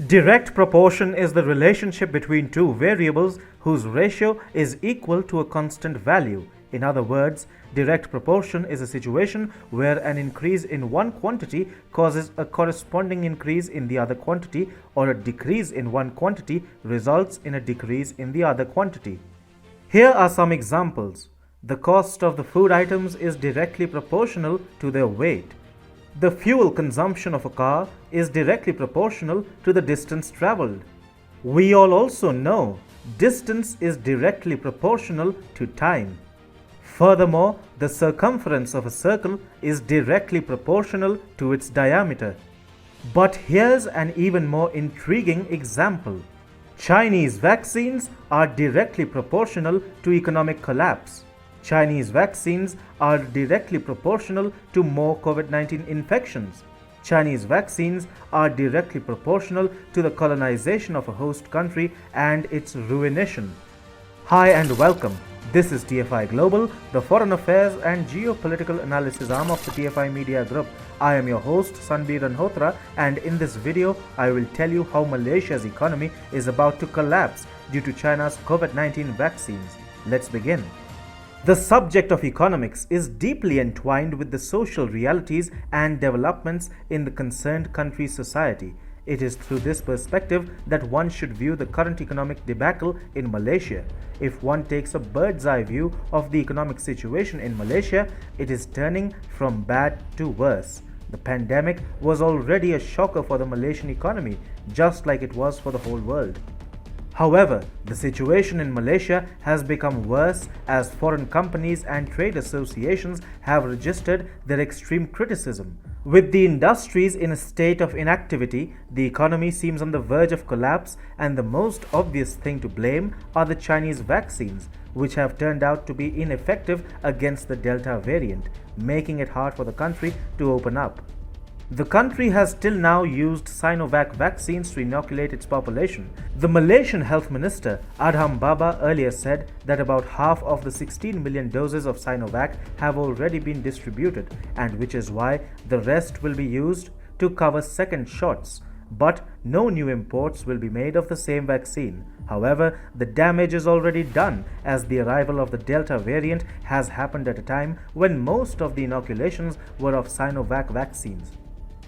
Direct proportion is the relationship between two variables whose ratio is equal to a constant value. In other words, direct proportion is a situation where an increase in one quantity causes a corresponding increase in the other quantity, or a decrease in one quantity results in a decrease in the other quantity. Here are some examples. The cost of the food items is directly proportional to their weight. The fuel consumption of a car is directly proportional to the distance traveled. We all also know distance is directly proportional to time. Furthermore, the circumference of a circle is directly proportional to its diameter. But here's an even more intriguing example. Chinese vaccines are directly proportional to economic collapse. Chinese vaccines are directly proportional to more COVID-19 infections. Chinese vaccines are directly proportional to the colonization of a host country and its ruination. Hi and welcome. This is TFI Global, the foreign affairs and geopolitical analysis arm of the TFI Media Group. I am your host Sanbir Ranhotra, and in this video I will tell you how Malaysia's economy is about to collapse due to China's COVID-19 vaccines. Let's begin. The subject of economics is deeply entwined with the social realities and developments in the concerned country's society. It is through this perspective that one should view the current economic debacle in Malaysia. If one takes a bird's eye view of the economic situation in Malaysia, it is turning from bad to worse. The pandemic was already a shocker for the Malaysian economy, just like it was for the whole world. However, the situation in Malaysia has become worse as foreign companies and trade associations have registered their extreme criticism. With the industries in a state of inactivity, the economy seems on the verge of collapse, and the most obvious thing to blame are the Chinese vaccines, which have turned out to be ineffective against the Delta variant, making it hard for the country to open up. The country has till now used Sinovac vaccines to inoculate its population. The Malaysian Health Minister Adham Baba earlier said that about half of the 16 million doses of Sinovac have already been distributed, and which is why the rest will be used to cover second shots. But no new imports will be made of the same vaccine. However, the damage is already done, as the arrival of the Delta variant has happened at a time when most of the inoculations were of Sinovac vaccines.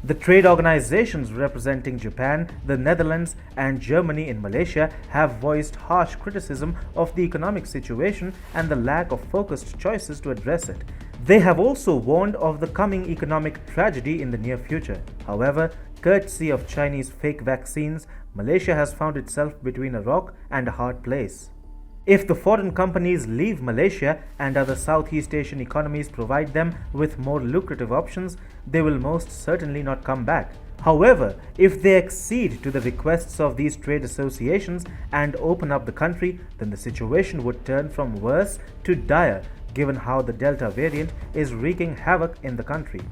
The trade organizations representing Japan, the Netherlands, and Germany in Malaysia have voiced harsh criticism of the economic situation and the lack of focused choices to address it. They have also warned of the coming economic tragedy in the near future. However, courtesy of Chinese fake vaccines, Malaysia has found itself between a rock and a hard place. If the foreign companies leave Malaysia and other Southeast Asian economies provide them with more lucrative options, they will most certainly not come back. However, if they accede to the requests of these trade associations and open up the country, then the situation would turn from worse to dire, given how the Delta variant is wreaking havoc in the country.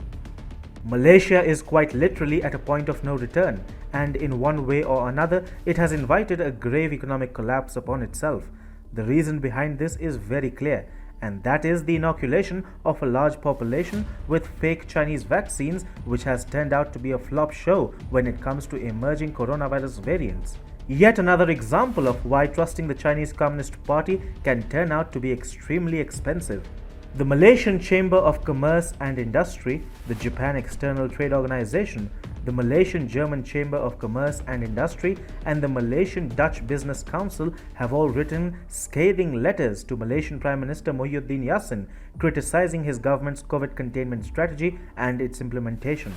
Malaysia is quite literally at a point of no return, and in one way or another, it has invited a grave economic collapse upon itself. The reason behind this is very clear, and that is the inoculation of a large population with fake Chinese vaccines, which has turned out to be a flop show when it comes to emerging coronavirus variants. Yet another example of why trusting the Chinese Communist Party can turn out to be extremely expensive. The Malaysian Chamber of Commerce and Industry, the Japan External Trade Organization, the Malaysian German Chamber of Commerce and Industry, and the Malaysian Dutch Business Council have all written scathing letters to Malaysian Prime Minister Muhyiddin Yassin, criticizing his government's COVID containment strategy and its implementation.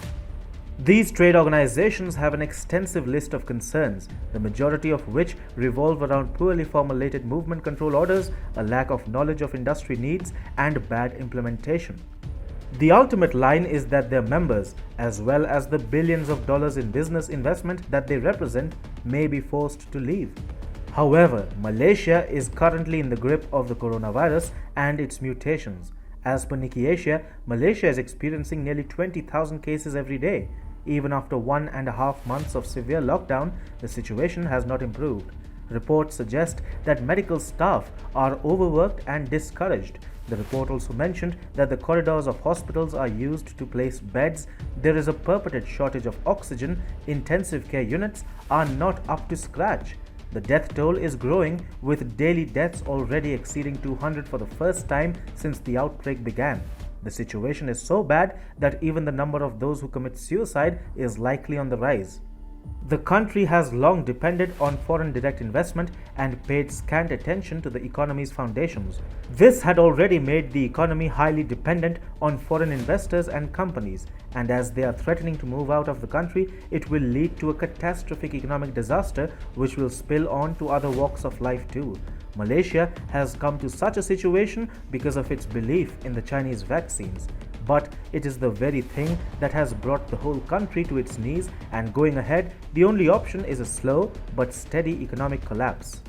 These trade organizations have an extensive list of concerns, the majority of which revolve around poorly formulated movement control orders, a lack of knowledge of industry needs, and bad implementation. The ultimate line is that their members, as well as the billions of dollars in business investment that they represent, may be forced to leave. However, Malaysia is currently in the grip of the coronavirus and its mutations. As per Nikkei Asia, Malaysia is experiencing nearly 20,000 cases every day. Even after 1.5 months of severe lockdown, the situation has not improved. Reports suggest that medical staff are overworked and discouraged. The report also mentioned that the corridors of hospitals are used to place beds. There is a purported shortage of oxygen. Intensive care units are not up to scratch. The death toll is growing, with daily deaths already exceeding 200 for the first time since the outbreak began. The situation is so bad that even the number of those who commit suicide is likely on the rise. The country has long depended on foreign direct investment and paid scant attention to the economy's foundations. This had already made the economy highly dependent on foreign investors and companies, and as they are threatening to move out of the country, it will lead to a catastrophic economic disaster which will spill on to other walks of life too. Malaysia has come to such a situation because of its belief in the Chinese vaccines. But it is the very thing that has brought the whole country to its knees, and going ahead, the only option is a slow but steady economic collapse.